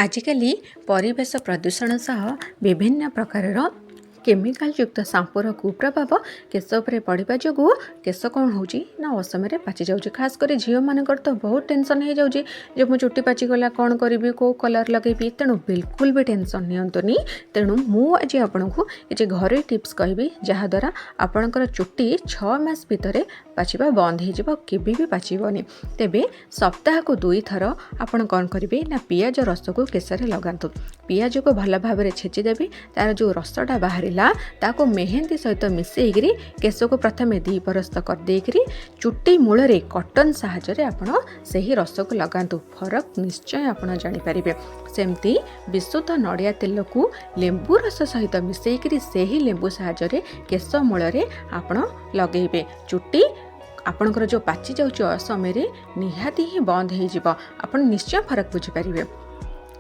ଆଜିକାଲି ପରିବେଶ ପ୍ରଦୂଷଣ ସହ ବିଭିନ୍ନ ପ୍ରକାରର କେମିକାଲ ଯୁକ୍ତ ସାମ୍ପୁର କୁପ୍ରଭାବ କେଶ ଉପରେ ପଡ଼ିବା ଯୋଗୁଁ କେଶ କ'ଣ ହେଉଛି ନା ଅସମୟରେ ପାଚି ଯାଉଛି। ଖାସ୍ କରି ଝିଅମାନଙ୍କର ତ ବହୁତ ଟେନସନ୍ ହେଇଯାଉଛି ଯେ ମୁଁ ଚୁଟି ପାଚିଗଲା କ'ଣ କରିବି, କେଉଁ କଲର୍ ଲଗାଇବି। ତେଣୁ ବିଲକୁଲ ବି ଟେନସନ୍ ନିଅନ୍ତୁନି। ତେଣୁ ମୁଁ ଆଜି ଆପଣଙ୍କୁ କିଛି ଘରୋଇ ଟିପ୍ସ କହିବି ଯାହାଦ୍ୱାରା ଆପଣଙ୍କର ଚୁଟି 6 ମାସ ଭିତରେ ପାଚିବା ବନ୍ଦ ହେଇଯିବ, କେବେ ବି ପାଚିବନି। ତେବେ ସପ୍ତାହକୁ 2 ଥର ଆପଣ କ'ଣ କରିବେ ନା ପିଆଜ ରସକୁ କେଶରେ ଲଗାନ୍ତୁ। ପିଆଜକୁ ଭଲ ଭାବରେ ଛେଚିଦେବେ, ତାର ଯେଉଁ ରସଟା ବାହାରିଲା ତାକୁ ମେହେନ୍ଦି ସହିତ ମିଶାଇକରି କେଶକୁ ପ୍ରଥମେ 2 ପରସ୍ତ କରିଦେଇକରି ଚୁଟି ମୂଳରେ କଟନ ସାହାଯ୍ୟରେ ଆପଣ ସେହି ରସକୁ ଲଗାନ୍ତୁ। ଫରକ ନିଶ୍ଚୟ ଆପଣ ଜାଣିପାରିବେ। ସେମିତି ବିଶୁଦ୍ଧ ନଡ଼ିଆ ତେଲକୁ ଲେମ୍ବୁ ରସ ସହିତ ମିଶାଇକରି ସେହି ଲେମ୍ବୁ ସାହାଯ୍ୟରେ କେଶ ମୂଳରେ ଆପଣ ଲଗାଇବେ। ଚୁଟି ଆପଣଙ୍କର ଯେଉଁ ପାଚି ଯାଉଛି ଅସମୟରେ ନିହାତି ହିଁ ବନ୍ଦ ହେଇଯିବ। ଆପଣ ନିଶ୍ଚୟ ଫରକ ବୁଝିପାରିବେ।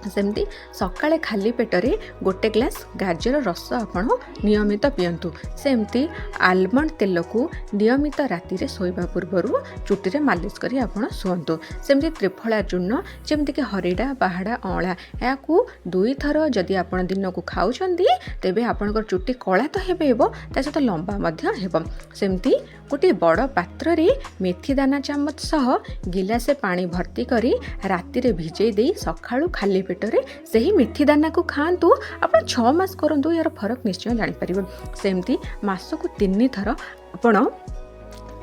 ସେମିତି ସକାଳେ ଖାଲି ପେଟରେ 1 ଗ୍ଲାସ୍ ଗାଜର ରସ ଆପଣ ନିୟମିତ ପିଅନ୍ତୁ। ସେମିତି ଆଲମଣ୍ଡ ତେଲକୁ ନିୟମିତ ରାତିରେ ଶୋଇବା ପୂର୍ବରୁ ଚୁଟିରେ ମାଲିସ କରି ଆପଣ ଶୁଅନ୍ତୁ। ସେମିତି ତ୍ରିଫଳା ଚୂର୍ଣ୍ଣ ଯେମିତିକି ହରିଡ଼ା, ବାହାଡ଼ା, ଅଁଳା, ଏହାକୁ 2 ଥର ଯଦି ଆପଣ ଦିନକୁ ଖାଉଛନ୍ତି ତେବେ ଆପଣଙ୍କର ଚୁଟି କଳା ତ ହେବ ତା ସହିତ ଲମ୍ବା ମଧ୍ୟ ହେବ। ସେମିତି ଗୋଟିଏ ବଡ଼ ପାତ୍ରରେ ମେଥି ଦାନା ଚାମଚ ସହ ଗିଲାସେ ପାଣି ଭର୍ତ୍ତି କରି ରାତିରେ ଭିଜେଇ ଦେଇ ସକାଳୁ ଖାଲି ପେଟରେ ସେହି ମେଥି ଦାନାକୁ ଖାଆନ୍ତୁ। ଆପଣ 6 ମାସ କରନ୍ତୁ, ଏହାର ଫରକ ନିଶ୍ଚୟ ଜାଣିପାରିବେ। ସେମିତି ମାସକୁ 3 ଥର ଆପଣ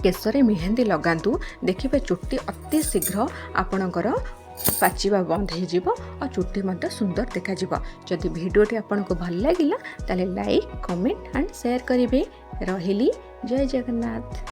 କେଶରେ ମେହେନ୍ଦି ଲଗାନ୍ତୁ। ଦେଖିବେ ଚୁଟି ଅତି ଶୀଘ୍ର ଆପଣଙ୍କର ପାଚିବା ବନ୍ଦ ହେଇଯିବ ଆଉ ଚୁଟି ମଧ୍ୟ ସୁନ୍ଦର ଦେଖାଯିବ। ଯଦି ଭିଡ଼ିଓଟି ଆପଣଙ୍କୁ ଭଲ ଲାଗିଲା ତାହେଲେ ଲାଇକ୍, କମେଣ୍ଟ ଆଣ୍ଡ ସେୟାର କରିବେ। ରହିଲି, ଜୟ ଜଗନ୍ନାଥ।